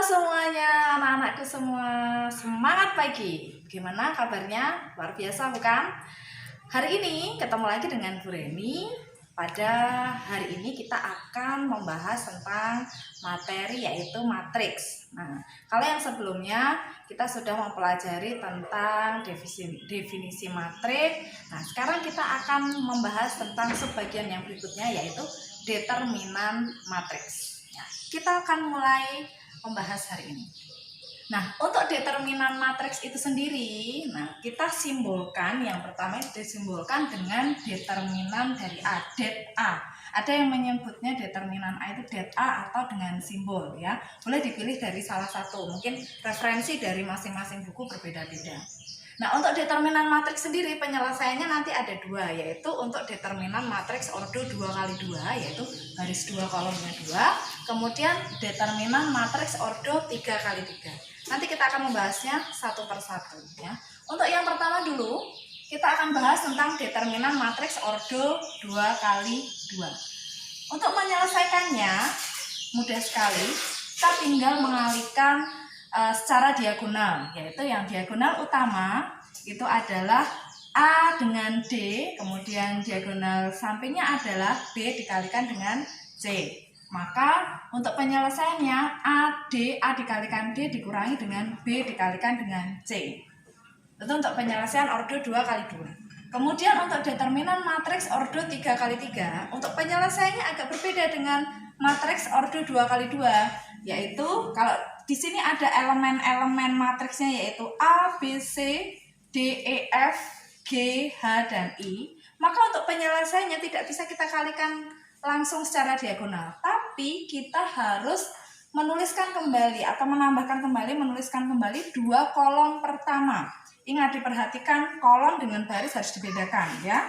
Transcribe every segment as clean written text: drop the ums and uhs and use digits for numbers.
semuanya, anak-anakku semua, semangat pagi. Gimana kabarnya? Luar biasa bukan? Hari ini ketemu lagi dengan Bu Reni. Pada hari ini kita akan membahas tentang materi yaitu matriks. Nah, kalau yang sebelumnya kita sudah mempelajari tentang definisi matriks. Nah, sekarang kita akan membahas tentang sebagian yang berikutnya yaitu determinan matriks. Kita akan mulai membahas hari ini. Nah, untuk determinan matriks itu sendiri, kita simbolkan, yang pertama itu disimbolkan dengan determinan dari A, det A. Ada yang menyebutnya determinan A itu det A atau dengan simbol ya. Boleh dipilih dari salah satu, mungkin referensi dari masing-masing buku berbeda-beda. Nah, untuk determinan matriks sendiri penyelesaiannya nanti ada dua, yaitu untuk determinan matriks ordo 2x2, yaitu baris 2 kolomnya 2, kemudian determinan matriks ordo 3x3. Nanti kita akan membahasnya satu persatu ya. Untuk yang pertama dulu, kita akan bahas tentang determinan matriks ordo 2x2. Untuk menyelesaikannya mudah sekali, kita tinggal mengalihkan secara diagonal, yaitu yang diagonal utama itu adalah A dengan D, kemudian diagonal sampingnya adalah B dikalikan dengan C. Maka untuk penyelesaiannya A dikalikan D dikurangi dengan B dikalikan dengan C. Itu untuk penyelesaian ordo 2x2. Kemudian untuk determinan matriks ordo 3x3, untuk penyelesaiannya agak berbeda dengan matriks ordo 2x2, yaitu kalau di sini ada elemen-elemen matriksnya yaitu A, B, C, D, E, F, G, H, dan I. Maka untuk penyelesaiannya tidak bisa kita kalikan langsung secara diagonal, tapi kita harus menuliskan kembali atau menuliskan kembali dua kolom pertama. Ingat, diperhatikan kolom dengan baris harus dibedakan ya.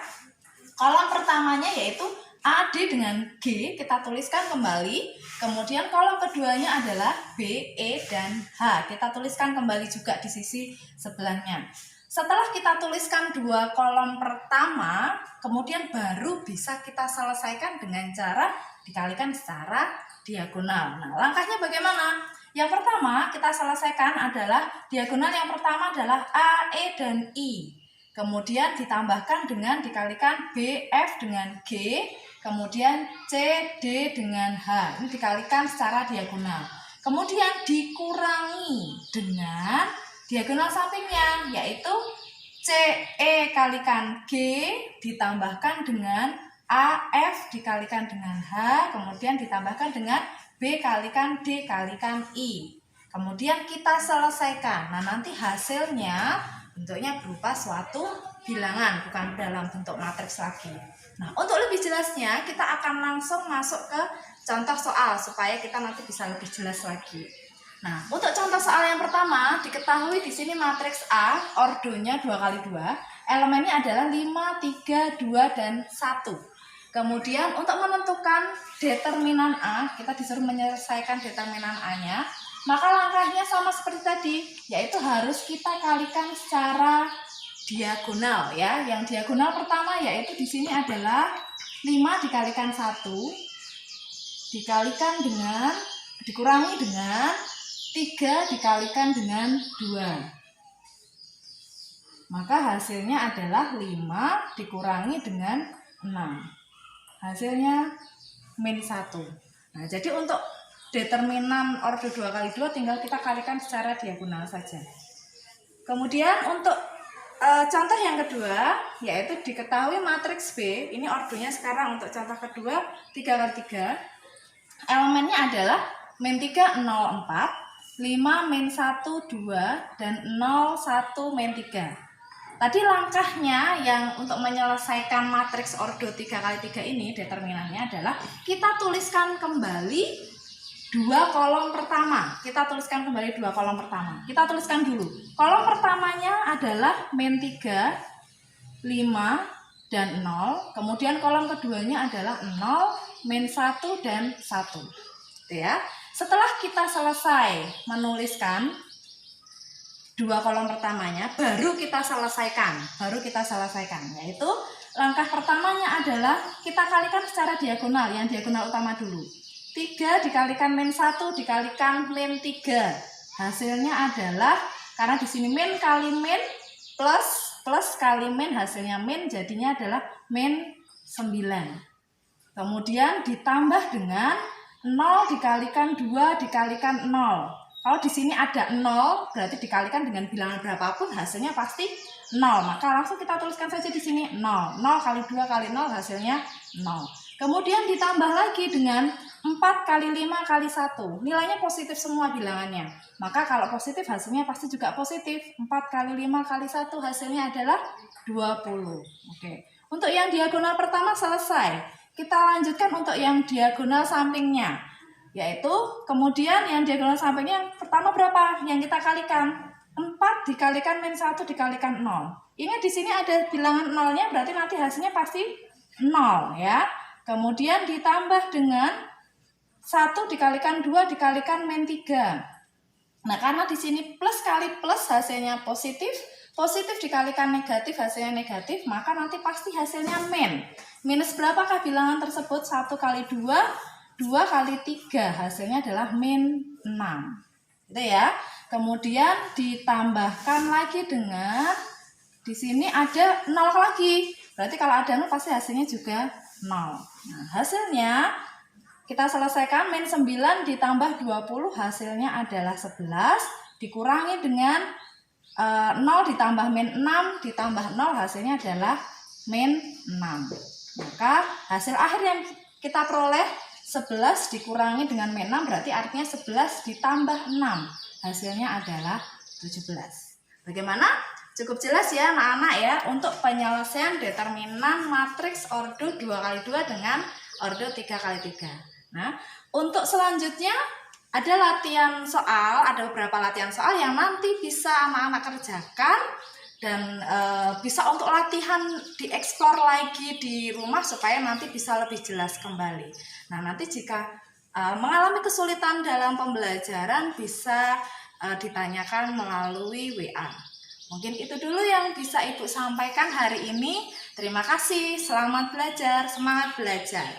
Kolom pertamanya yaitu A, D dengan G kita tuliskan kembali. Kemudian kolom keduanya adalah B, E, dan H. Kita tuliskan kembali juga di sisi sebelahnya. Setelah kita tuliskan dua kolom pertama, kemudian baru bisa kita selesaikan dengan cara dikalikan secara diagonal. Nah, langkahnya bagaimana? Yang pertama kita selesaikan adalah diagonal yang pertama adalah A, E, dan I. Kemudian ditambahkan dengan dikalikan B, F dengan G, kemudian C, D dengan H. Ini dikalikan secara diagonal. Kemudian dikurangi dengan diagonal sampingnya, yaitu C, E kalikan G ditambahkan dengan A, F dikalikan dengan H, kemudian ditambahkan dengan B kalikan D kalikan I. Kemudian kita selesaikan. Nah, nanti hasilnya bentuknya berupa suatu bilangan, bukan dalam bentuk matriks lagi. Nah, untuk lebih jelasnya kita akan langsung masuk ke contoh soal supaya kita nanti bisa lebih jelas lagi. Nah, untuk contoh soal yang pertama diketahui di sini matriks A ordonya 2x2, elemennya adalah 5, 3, 2, dan 1. Kemudian untuk menentukan determinan A, kita disuruh menyelesaikan determinan A-nya. Maka langkahnya sama seperti tadi, yaitu harus kita kalikan secara diagonal ya. Yang diagonal pertama yaitu di sini adalah 5 dikalikan 1 dikurangi dengan 3 dikalikan dengan 2. Maka hasilnya adalah 5 dikurangi dengan 6. Hasilnya -1. Nah, jadi untuk determinan ordo 2x2 tinggal kita kalikan secara diagonal saja. Kemudian untuk contoh yang kedua yaitu diketahui matriks B, ini ordonya sekarang untuk contoh kedua 3x3. Elemennya adalah -3, 0, 4, 5, -1, 2, dan 0, 1, -3. Tadi langkahnya yang untuk menyelesaikan matriks ordo 3x3 ini determinannya adalah kita tuliskan kembali dua kolom pertama. Kita tuliskan dulu. Kolom pertamanya adalah -3, 5, dan 0. Kemudian kolom keduanya adalah 0, -1, dan 1. Ya. Setelah kita selesai menuliskan dua kolom pertamanya, baru kita selesaikan, yaitu langkah pertamanya adalah kita kalikan secara diagonal, yang diagonal utama dulu. 3 dikalikan min 1 dikalikan min 3. Hasilnya adalah, karena di sini min kali min plus kali min, hasilnya min, jadinya adalah min 9. Kemudian ditambah dengan 0 dikalikan 2 dikalikan 0. Kalau di sini ada 0, berarti dikalikan dengan bilangan berapapun hasilnya pasti 0. Maka langsung kita tuliskan saja di sini 0. 0 kali 2 kali 0 hasilnya 0. Kemudian ditambah lagi dengan 4 kali 5 kali 1. Nilainya positif semua bilangannya. Maka kalau positif hasilnya pasti juga positif. 4 kali 5 kali 1 hasilnya adalah 20. Oke. Untuk yang diagonal pertama selesai. Kita lanjutkan untuk yang diagonal sampingnya. Yaitu kemudian yang diagonal sampingnya yang pertama berapa? Yang kita kalikan. 4 dikalikan min 1 dikalikan 0. Ingat di sini ada bilangan 0-nya, berarti nanti hasilnya pasti 0 ya. Kemudian ditambah dengan 1 dikalikan 2 dikalikan min 3. Nah, karena di sini plus kali plus hasilnya positif, positif dikalikan negatif hasilnya negatif, maka nanti pasti hasilnya min. Minus berapakah bilangan tersebut? 1 kali 2, 2 kali 3, hasilnya adalah min 6. Gitu ya. Kemudian ditambahkan lagi dengan, di sini ada 0 lagi. Berarti kalau ada 0 pasti hasilnya juga 0. Nah, hasilnya kita selesaikan min 9 ditambah 20 hasilnya adalah 11. Dikurangi dengan 0 ditambah min 6 ditambah 0 hasilnya adalah min 6. Maka hasil akhir yang kita peroleh 11 dikurangi dengan min 6 berarti artinya 11 ditambah 6. Hasilnya adalah 17. Bagaimana? Cukup jelas ya anak-anak ya untuk penyelesaian determinan matriks ordo 2x2 dengan ordo 3x3. Nah, untuk selanjutnya ada latihan soal, ada beberapa latihan soal yang nanti bisa anak-anak kerjakan dan bisa untuk latihan dieksplor lagi di rumah supaya nanti bisa lebih jelas kembali. Nah, nanti jika mengalami kesulitan dalam pembelajaran bisa ditanyakan melalui WA. Mungkin itu dulu yang bisa Ibu sampaikan hari ini. Terima kasih, selamat belajar, semangat belajar.